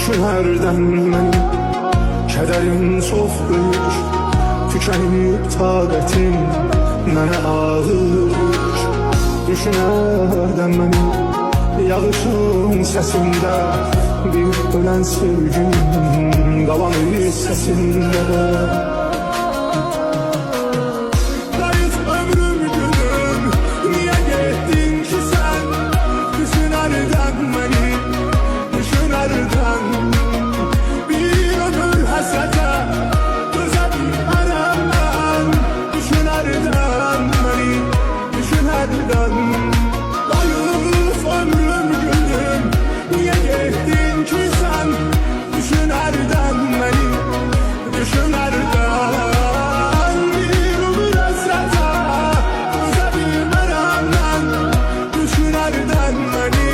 düşün mənim. Kədərin çox böyük, tükənib taqətim, mənə ağır. Düşün mənim, yağışın səsində, bir ölən sevgim qalan səsində. Qayıt ömrüm gülüm, niyə getdin ki sən? Düşün məni, düşün bir ömür həsrətə dözə bilmərəm mən. Düşün məni, düşün Qayıt ömrüm gülüm, niyə getdin ki sən? Düşün məni, düşün bir ömür həsrətə dözə bilmərəm mən. Düşün məni.